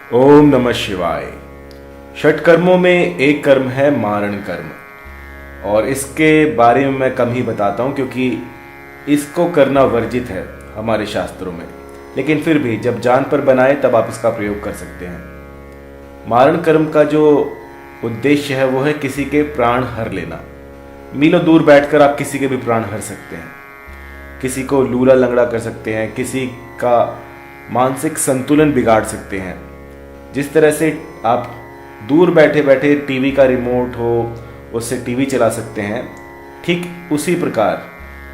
ओम नमः शिवाय। षट कर्मों में एक कर्म है मारण कर्म, और इसके बारे में मैं कम ही बताता हूँ क्योंकि इसको करना वर्जित है हमारे शास्त्रों में। लेकिन फिर भी जब जान पर बनाए तब आप इसका प्रयोग कर सकते हैं। मारण कर्म का जो उद्देश्य है वो है किसी के प्राण हर लेना। मीलों दूर बैठकर आप किसी के भी प्राण हर सकते हैं, किसी को लूला लंगड़ा कर सकते हैं, किसी का मानसिक संतुलन बिगाड़ सकते हैं। जिस तरह से आप दूर बैठे बैठे टीवी का रिमोट हो उससे टीवी चला सकते हैं, ठीक उसी प्रकार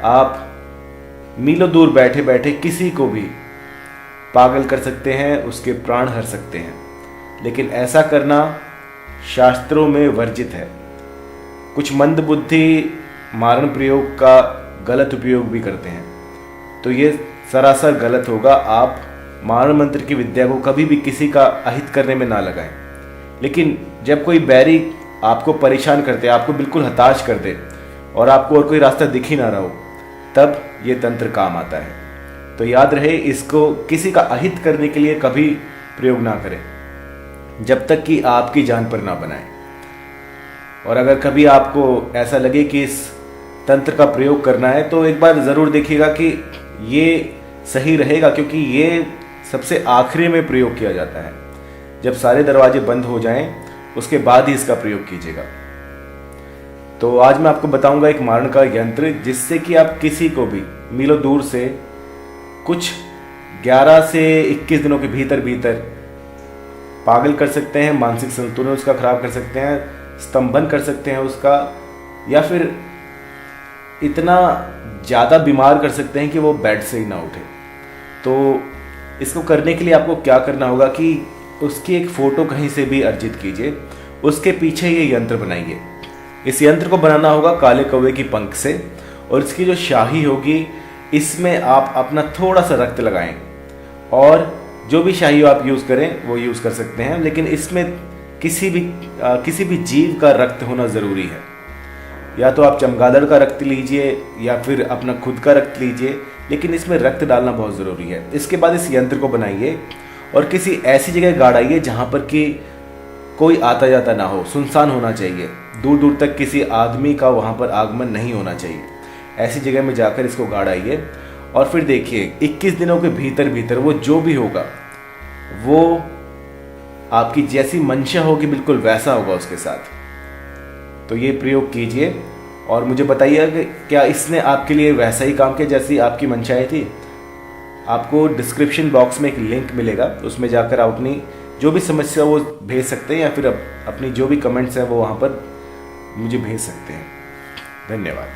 आप मीलों दूर बैठे बैठे किसी को भी पागल कर सकते हैं, उसके प्राण हर सकते हैं। लेकिन ऐसा करना शास्त्रों में वर्जित है। कुछ मंदबुद्धि मारण प्रयोग का गलत उपयोग भी करते हैं, तो ये सरासर गलत होगा। आप मारण मंत्र की विद्या को कभी भी किसी का अहित करने में ना लगाएं। लेकिन जब कोई बैरी आपको परेशान करते, आपको बिल्कुल हताश कर दे और आपको और कोई रास्ता दिख ही ना रहा हो, तब ये तंत्र काम आता है। तो याद रहे, इसको किसी का अहित करने के लिए कभी प्रयोग ना करें जब तक कि आपकी जान पर ना बनाए। और अगर कभी आपको ऐसा लगे कि इस तंत्र का प्रयोग करना है तो एक बार ज़रूर देखिएगा कि ये सही रहेगा, क्योंकि ये सबसे आखिरी में प्रयोग किया जाता है। जब सारे दरवाजे बंद हो जाएं उसके बाद ही इसका प्रयोग कीजिएगा। तो आज मैं आपको बताऊंगा एक मारण का यंत्र, जिससे कि आप किसी को भी मीलों दूर से कुछ 11 से 21 दिनों के भीतर भीतर पागल कर सकते हैं, मानसिक संतुलन उसका खराब कर सकते हैं, स्तंभन कर सकते हैं उसका, या फिर इतना ज़्यादा बीमार कर सकते हैं कि वो बेड से ही ना उठे। तो इसको करने के लिए आपको क्या करना होगा कि उसकी एक फ़ोटो कहीं से भी अर्जित कीजिए, उसके पीछे ये यंत्र बनाइए। इस यंत्र को बनाना होगा काले कौवे की पंख से, और इसकी जो शाही होगी इसमें आप अपना थोड़ा सा रक्त लगाएं, और जो भी शाही आप यूज़ करें वो यूज़ कर सकते हैं। लेकिन इसमें किसी भी जीव का रक्त होना ज़रूरी है। या तो आप चमगादड़ का रक्त लीजिए या फिर अपना खुद का रक्त लीजिए, लेकिन इसमें रक्त डालना बहुत ज़रूरी है। इसके बाद इस यंत्र को बनाइए और किसी ऐसी जगह गाड़ाइए जहाँ पर कि कोई आता जाता ना हो, सुनसान होना चाहिए, दूर दूर तक किसी आदमी का वहाँ पर आगमन नहीं होना चाहिए। ऐसी जगह में जाकर इसको गाड़ाइए और फिर देखिए 21 दिनों के भीतर भीतर वो जो भी होगा वो आपकी जैसी मंशा होगी बिल्कुल वैसा होगा उसके साथ। तो ये प्रयोग कीजिए और मुझे बताइए कि क्या इसने आपके लिए वैसा ही काम किया जैसी आपकी मंशाएं थी। आपको डिस्क्रिप्शन बॉक्स में एक लिंक मिलेगा, उसमें जाकर आप अपनी जो भी समस्या वो भेज सकते हैं, या फिर अपनी जो भी कमेंट्स हैं वो वहाँ पर मुझे भेज सकते हैं। धन्यवाद।